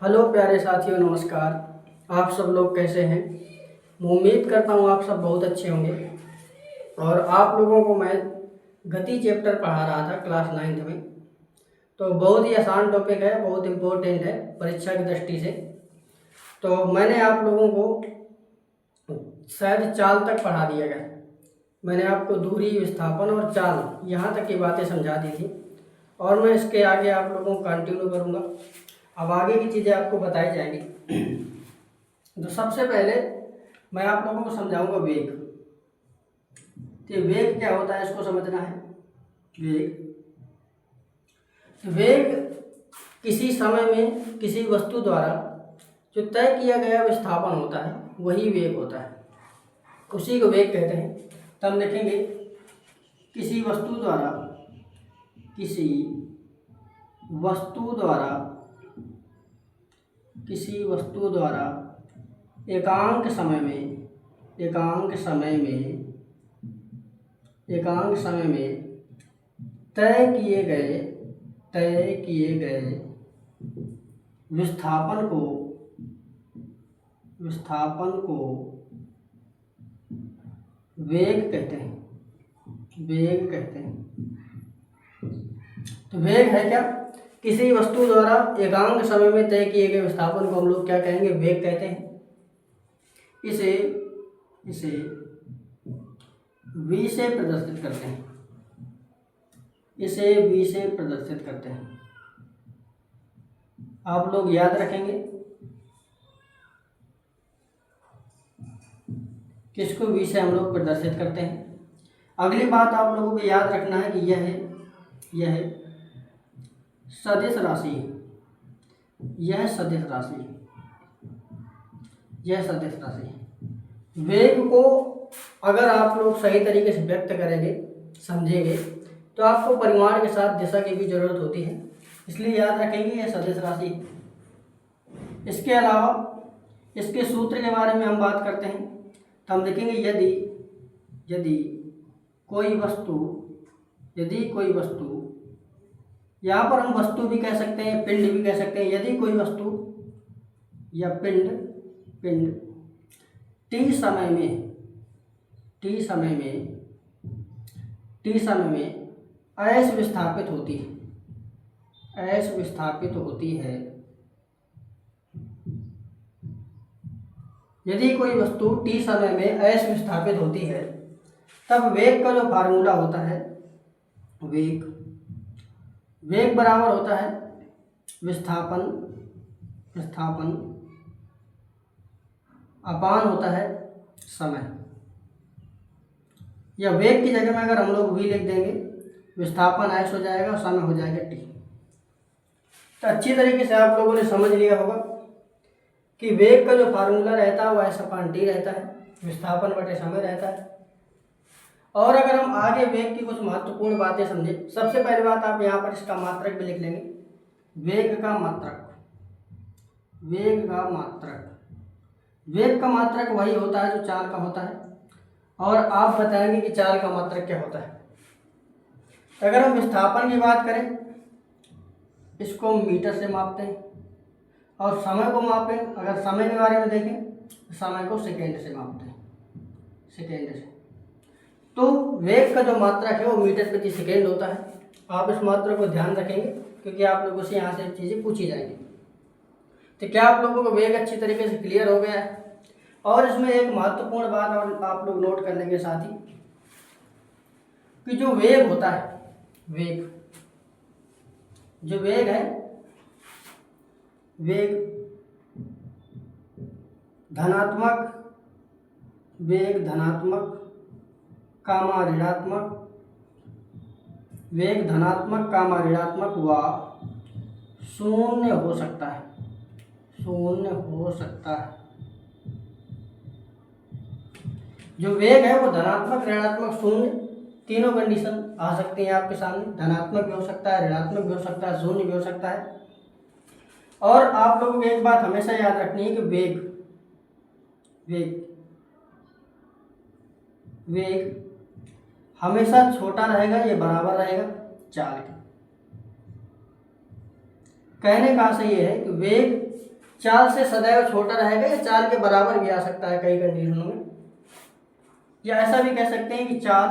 Hello प्यारे साथियों, नमस्कार। आप सब लोग कैसे हैं? मैं उम्मीद करता हूँ आप सब बहुत अच्छे होंगे। और आप लोगों को मैं गति चैप्टर पढ़ा रहा था क्लास 9th में। तो बहुत ही आसान टॉपिक है, बहुत इम्पोर्टेंट है परीक्षा की दृष्टि से। तो मैंने आप लोगों को शायद चाल तक पढ़ा दिया गया। मैंने आपको दूरी, विस्थापन और चाल यहाँ तक की बातें समझा दी थी, और मैं इसके आगे आप लोगों को कंटिन्यू करूँगा। अब आगे की चीज़ें आपको बताई जाएंगी। तो सबसे पहले मैं आप लोगों को समझाऊंगा वेग। तो वेग क्या होता है इसको समझना है। वेग किसी समय में किसी वस्तु द्वारा जो तय किया गया विस्थापन होता है वही वेग होता है, उसी को वेग कहते हैं। तो हम लिखेंगे किसी वस्तु द्वारा किसी वस्तु द्वारा एकांक समय में तय किए गए विस्थापन को वेग कहते हैं। तो वेग है क्या? किसी वस्तु द्वारा एकांक समय में तय किए गए विस्थापन को हम लोग क्या कहेंगे? वेग कहते हैं। इसे v से प्रदर्शित करते हैं। आप लोग याद रखेंगे किसको v से हम लोग प्रदर्शित करते हैं। अगली बात आप लोगों को याद रखना है कि यह सदिश राशि है। यह सदिश राशि है। वेग को अगर आप लोग सही तरीके से व्यक्त करेंगे, समझेंगे, तो आपको परिमाण के साथ दिशा की भी जरूरत होती है, इसलिए याद रखेंगे यह सदिश राशि। इसके अलावा इसके सूत्र के बारे में हम बात करते हैं तो हम लिखेंगे यदि कोई वस्तु, यहाँ पर हम वस्तु भी कह सकते हैं, पिंड भी कह सकते हैं। यदि कोई वस्तु या पिंड टी समय में अविस्थापित होती है। यदि कोई वस्तु टी समय में अविस्थापित होती है, तब वेग का जो फार्मूला होता है, वेग बराबर होता है विस्थापन अपान होता है समय। या वेग की जगह में अगर हम लोग v लिख देंगे, विस्थापन s हो जाएगा और समय हो जाएगा t। तो अच्छी तरीके से आप लोगों ने समझ लिया होगा कि वेग का जो फार्मूला रहता है वो s अपान t रहता है, विस्थापन बटे समय रहता है। और अगर हम आगे वेग की कुछ महत्वपूर्ण बातें समझें, सबसे पहली बात आप यहाँ पर इसका मात्रक भी लिख लेंगे। वेग का मात्रक वही होता है जो चाल का होता है। और आप बताएंगे कि चाल का मात्रक क्या होता है। तो अगर हम विस्थापन की बात करें, इसको हम मीटर से मापते हैं, और समय को मापें, अगर समय के बारे में देखें तो समय को सेकेंड से मापते हैं। तो वेग का जो मात्रक है वो मीटर प्रति सेकेंड होता है। आप इस मात्रक को ध्यान रखेंगे क्योंकि आप लोगों से यहाँ से चीज़ें पूछी जाएंगी। तो क्या आप लोगों को वेग अच्छी तरीके से क्लियर हो गया है? और इसमें एक महत्वपूर्ण बात और आप लोग नोट कर लेंगे साथ ही, कि जो वेग होता है, वेग धनात्मक, ऋणात्मक व शून्य हो सकता है। जो वेग है वो धनात्मक, ऋणात्मक, शून्य तीनों कंडीशन आ सकती हैं आपके सामने। धनात्मक भी हो सकता है, ऋणात्मक भी हो सकता है, शून्य भी हो सकता है। और आप लोगों को एक बात हमेशा याद रखनी है कि वेग हमेशा छोटा रहेगा, ये बराबर रहेगा चाल के। कहने का आशय ये है कि वेग चाल से सदैव छोटा रहेगा या चाल के बराबर भी आ सकता है कई कंडीशनों में, या ऐसा भी कह सकते हैं कि चाल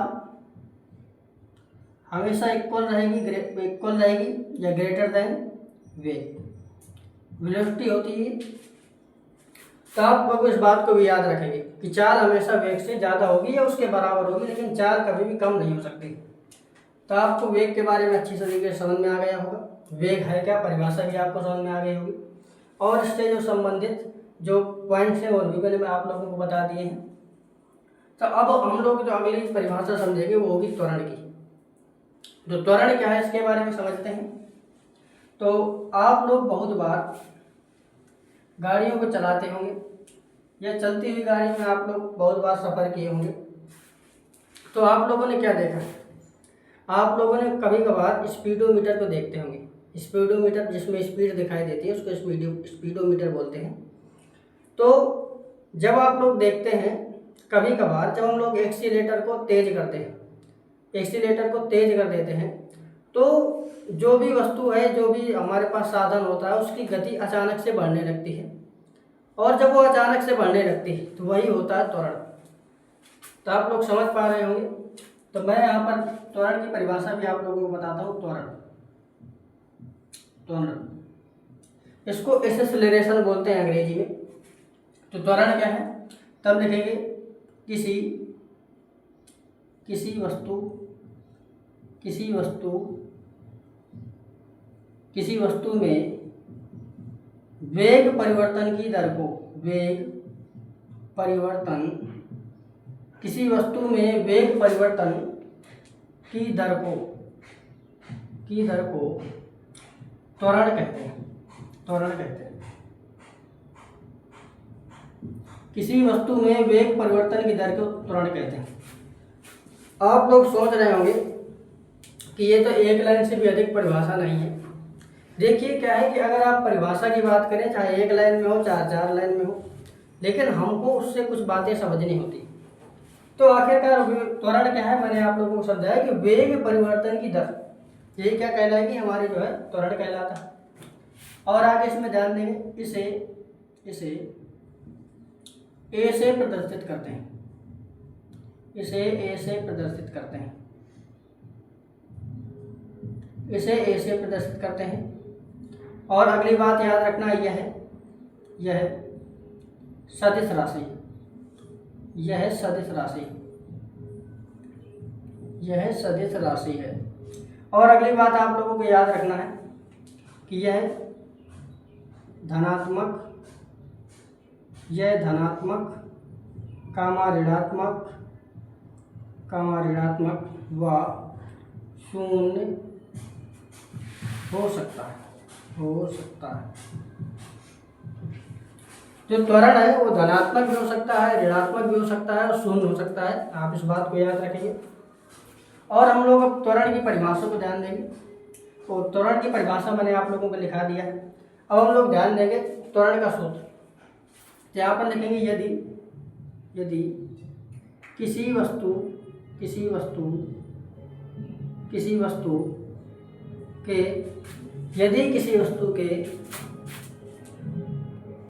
हमेशा इक्वल रहेगी या ग्रेटर देन वेग। वेलोसिटी होती है, तो आप लोग इस बात को भी याद रखेंगे कि चाल हमेशा वेग से ज़्यादा होगी या उसके बराबर होगी, लेकिन चाल कभी भी कम नहीं हो सकती। तो आपको वेग के बारे में अच्छी तरीके से समझ में आ गया होगा, वेग है क्या, परिभाषा भी आपको समझ में आ गई होगी, और इससे जो संबंधित जो पॉइंट्स हैं वो भी मैंने मैं आप लोगों को बता दिए हैं। तो अब हम लोग जो अगली परिभाषा समझेंगे वो होगी त्वरण की। तो त्वरण क्या है इसके बारे में समझते हैं। तो आप लोग बहुत बार गाड़ियों को चलाते होंगे या चलती हुई गाड़ी में आप लोग बहुत बार सफ़र किए होंगे। तो आप लोगों ने क्या देखा, आप लोगों ने कभी कभार स्पीडोमीटर को देखते होंगे। स्पीडोमीटर जिसमें स्पीड दिखाई देती है उसको स्पीडोमीटर बोलते हैं। तो जब आप लोग देखते हैं कभी कभार जब हम लोग एक्सीलेटर को तेज करते हैं, एक्सीलेटर को तेज कर देते हैं, तो जो भी वस्तु है, जो भी हमारे पास साधन होता है, उसकी गति अचानक से बढ़ने लगती है, और जब वो अचानक से बढ़ने लगती है तो वही होता है त्वरण। तो आप लोग समझ पा रहे होंगे। तो मैं यहाँ पर त्वरण की परिभाषा भी आप लोगों को बताता हूँ। त्वरण इसको एक्सेलरेशन बोलते हैं अंग्रेजी में। तो त्वरण क्या है, तब लिखेंगे किसी वस्तु में वेग परिवर्तन की दर को किसी वस्तु में वेग परिवर्तन की दर को त्वरण कहते हैं। किसी वस्तु में वेग परिवर्तन की दर को त्वरण कहते हैं। आप लोग सोच रहे होंगे कि ये तो एक लाइन से भी अधिक परिभाषा नहीं है। देखिए क्या है कि अगर आप परिभाषा की बात करें, चाहे एक लाइन में हो चाहे 4 लाइन में हो, लेकिन हमको उससे कुछ बातें समझनी होती। तो आखिरकार त्वरण क्या है, मैंने आप लोगों को समझाया कि वेग परिवर्तन की दर, ये क्या कहलाएगी, हमारी जो है त्वरण कहलाता है। और आगे इसमें ध्यान देंगे, इसे ए से प्रदर्शित करते हैं, इसे ए से प्रदर्शित करते हैं। और अगली बात याद रखना, यह सदिश राशि है। और अगली बात आप लोगों को याद रखना है कि यह धनात्मक, ऋणात्मक व शून्य हो सकता है। जो त्वरण है वो धनात्मक भी हो सकता है, ऋणात्मक भी हो सकता है और शून्य हो सकता है। आप इस बात को याद रखेंगे। और हम लोग अब त्वरण की परिभाषा को ध्यान देंगे। तो त्वरण की परिभाषा मैंने आप लोगों को लिखा दिया है। अब हम लोग ध्यान देंगे त्वरण का सूत्र। यहाँ पर लिखेंगे, यदि किसी वस्तु के